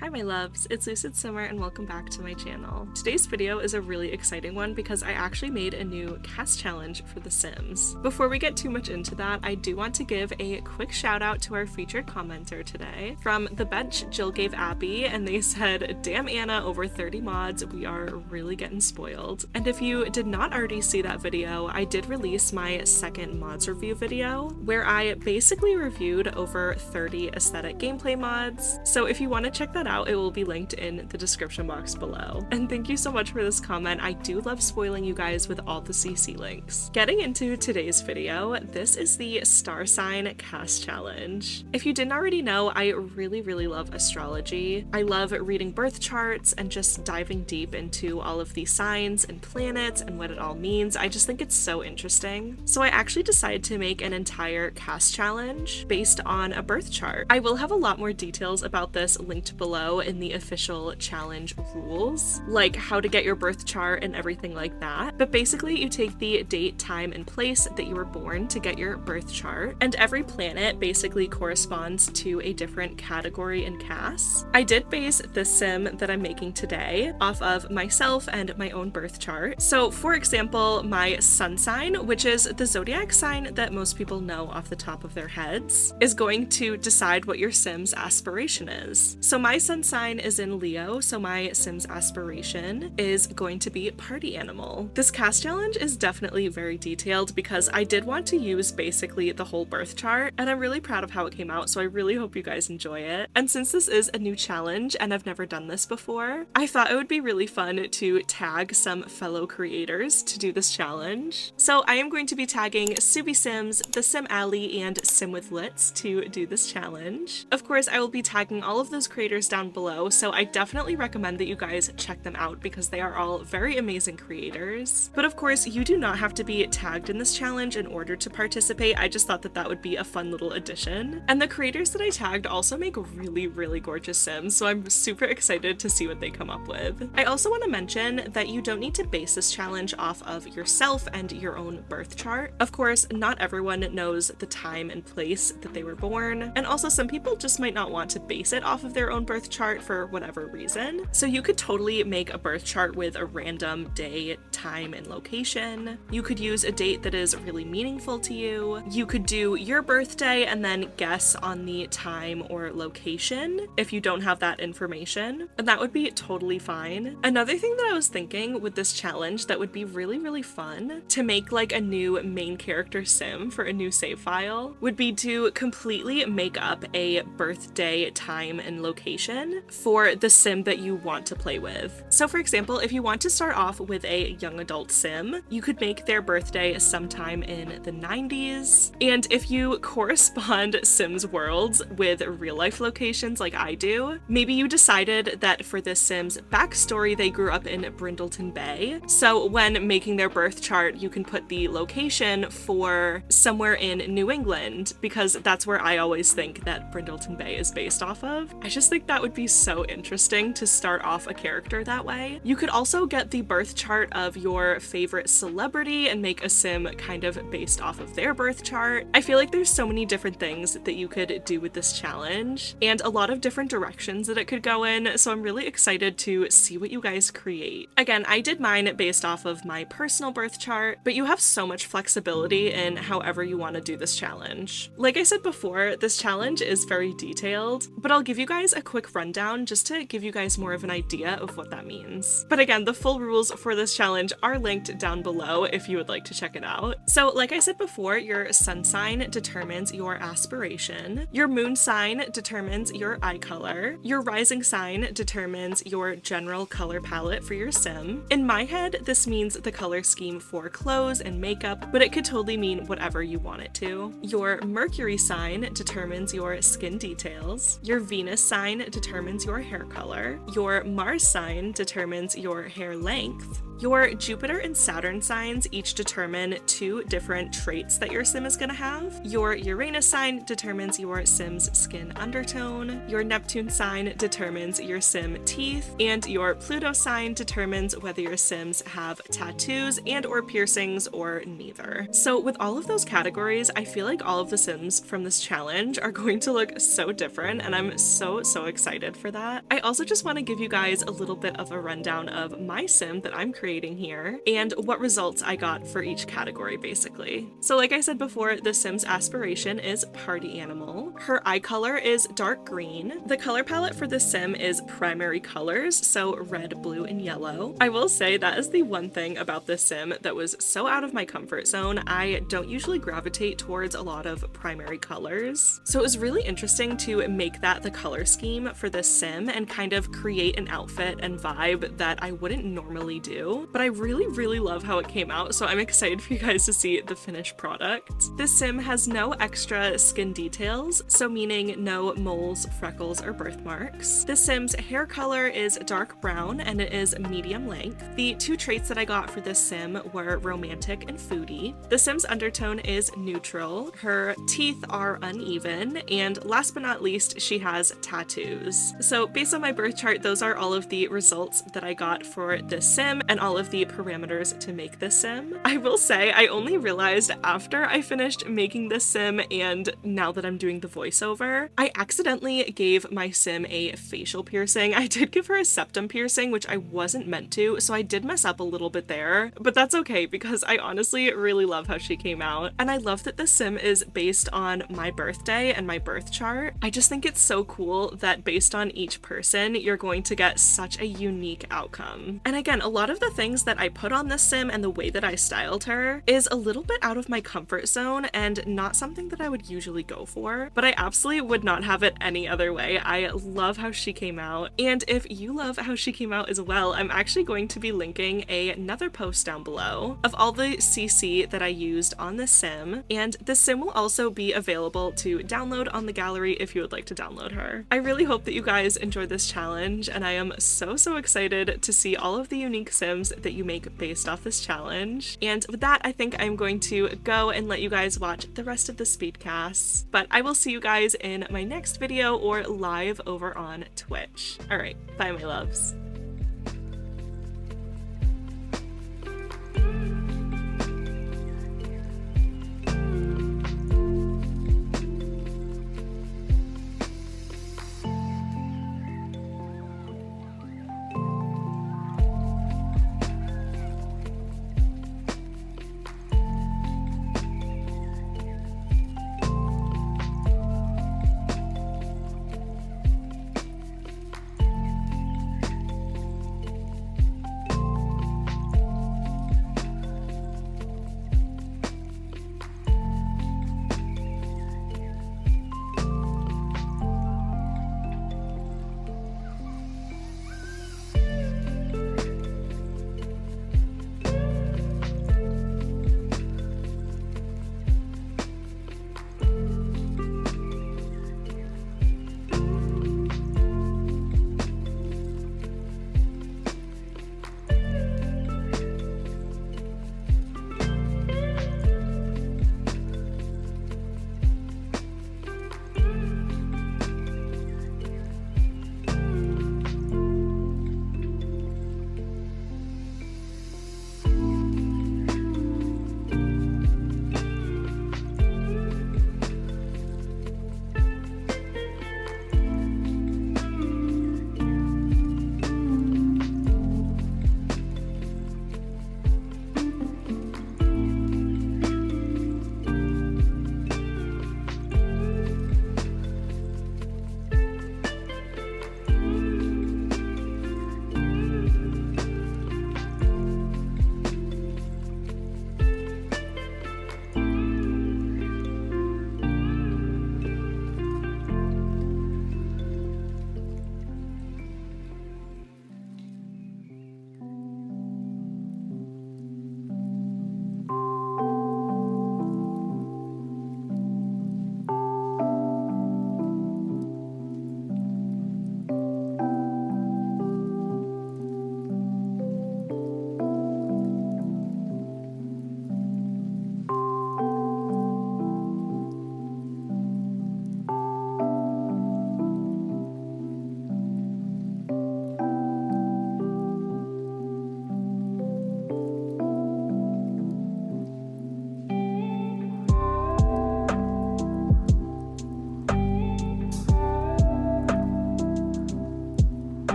Hi my loves, it's Lucid Simmer and welcome back to my channel. Today's video is a really exciting one because I actually made a new CAS challenge for The Sims. Before we get too much into that, I do want to give a quick shout out to our featured commenter today. From The Bench, Jill gave Abby, and they said, "Damn Anna, over 30 mods, we are really getting spoiled." And if you did not already see that video, I did release my second mods review video where I basically reviewed over 30 aesthetic gameplay mods. So if you want to check that out, it will be linked in the description box below. And thank you so much for this comment. I do love spoiling you guys with all the CC links. Getting into today's video, this is the Star Sign CAS challenge. If you didn't already know, I really love astrology. I love reading birth charts and just diving deep into all of these signs and planets and what it all means. I just think it's so interesting. So I actually decided to make an entire CAS challenge based on a birth chart. I will have a lot more details about this linked below in the official challenge rules, like how to get your birth chart and everything like that. But basically you take the date, time, and place that you were born to get your birth chart, and every planet basically corresponds to a different category in CAS. I did base the sim that I'm making today off of myself and my own birth chart. So for example, my sun sign, which is the zodiac sign that most people know off the top of their heads, is going to decide what your sim's aspiration is. So my sun sign is in Leo, so my sim's aspiration is going to be party animal. This CAS challenge is definitely very detailed because I did want to use basically the whole birth chart, and I'm really proud of how it came out, so I really hope you guys enjoy it. And since this is a new challenge and I've never done this before, I thought it would be really fun to tag some fellow creators to do this challenge. So I am going to be tagging Subi Sims, The Sim Alley, and Sim with Lits to do this challenge. Of course, I will be tagging all of those creators down below, so I definitely recommend that you guys check them out because they are all very amazing creators. But of course, you do not have to be tagged in this challenge in order to participate. I just thought that that would be a fun little addition. And the creators that I tagged also make really gorgeous sims, so I'm super excited to see what they come up with. I also want to mention that you don't need to base this challenge off of yourself and your own birth chart. Of course, not everyone knows the time and place that they were born, and also some people just might not want to base it off of their own birth chart for whatever reason. So you could totally make a birth chart with a random day, time, and location. You could use a date that is really meaningful to you. You could do your birthday and then guess on the time or location if you don't have that information, and that would be totally fine. Another thing that I was thinking with this challenge that would be really fun to make like a new main character sim for a new save file would be to completely make up a birthday, time, and location for the sim that you want to play with. So for example, if you want to start off with a young adult sim, you could make their birthday sometime in the 90s. And if you correspond Sims worlds with real life locations like I do, maybe you decided that for this sim's backstory, they grew up in Brindleton Bay. So when making their birth chart, you can put the location for somewhere in New England, because that's where I always think that Brindleton Bay is based off of. I just think that would be so interesting to start off a character that way. You could also get the birth chart of your favorite celebrity and make a sim kind of based off of their birth chart. I feel like there's so many different things that you could do with this challenge and a lot of different directions that it could go in, so I'm really excited to see what you guys create. Again, I did mine based off of my personal birth chart, but you have so much flexibility in however you want to do this challenge. Like I said before, this challenge is very detailed, but I'll give you guys a quick rundown just to give you guys more of an idea of what that means. But again, the full rules for this challenge are linked down below if you would like to check it out. So like I said before, your sun sign determines your aspiration, your moon sign determines your eye color, your rising sign determines your general color palette for your sim. In my head, this means the color scheme for clothes and makeup, but it could totally mean whatever you want it to. Your Mercury sign determines your skin details, your Venus sign determines your hair color, your Mars sign determines your hair length, Your Jupiter and Saturn signs each determine 2 different traits that your sim is going to have. Your Uranus sign determines your sim's skin undertone, your Neptune sign determines your sim teeth, and your Pluto sign determines whether your sims have tattoos and or piercings or neither. So with all of those categories, I feel like all of the sims from this challenge are going to look so different, and I'm so excited for that. I also just want to give you guys a little bit of a rundown of my sim that I'm creating here and what results I got for each category basically. So like I said before, the sim's aspiration is party animal. Her eye color is dark green. The color palette for the sim is primary colors, so red, blue, and yellow. I will say that is the one thing about this sim that was so out of my comfort zone. I don't usually gravitate towards a lot of primary colors. So it was really interesting to make that the color scheme for this sim and kind of create an outfit and vibe that I wouldn't normally do. But I really love how it came out, so I'm excited for you guys to see the finished product. This sim has no extra skin details, so meaning no moles, freckles, or birthmarks. This sim's hair color is dark brown and it is medium length. The 2 traits that I got for this sim were romantic and foodie. The sim's undertone is neutral. Her teeth are uneven, and last but not least, she has tattoos. So based on my birth chart, those are all of the results that I got for this sim and all of the parameters to make this sim. I will say I only realized after I finished making this sim and now that I'm doing the voiceover, I accidentally gave my sim a facial piercing. I did give her a septum piercing, which I wasn't meant to, so I did mess up a little bit there, but that's okay because I honestly really love how she came out. And I love that the sim is based on my birthday and my birth chart. I just think it's so cool that based on each person, you're going to get such a unique outcome. And again, a lot of the things that I put on this sim and the way that I styled her is a little bit out of my comfort zone and not something that I would usually go for, but I absolutely would not have it any other way. I love how she came out, and if you love how she came out as well, I'm actually going to be linking another post down below of all the CC that I used on this sim, and this sim will also be available to download on the gallery if you would like to download her. I really hope that you guys enjoyed this challenge, and I am so excited to see all of the unique sims that you make based off this challenge. And with that, I think I'm going to go and let you guys watch the rest of the speedcasts, but I will see you guys in my next video or live over on Twitch. Alright, bye my loves.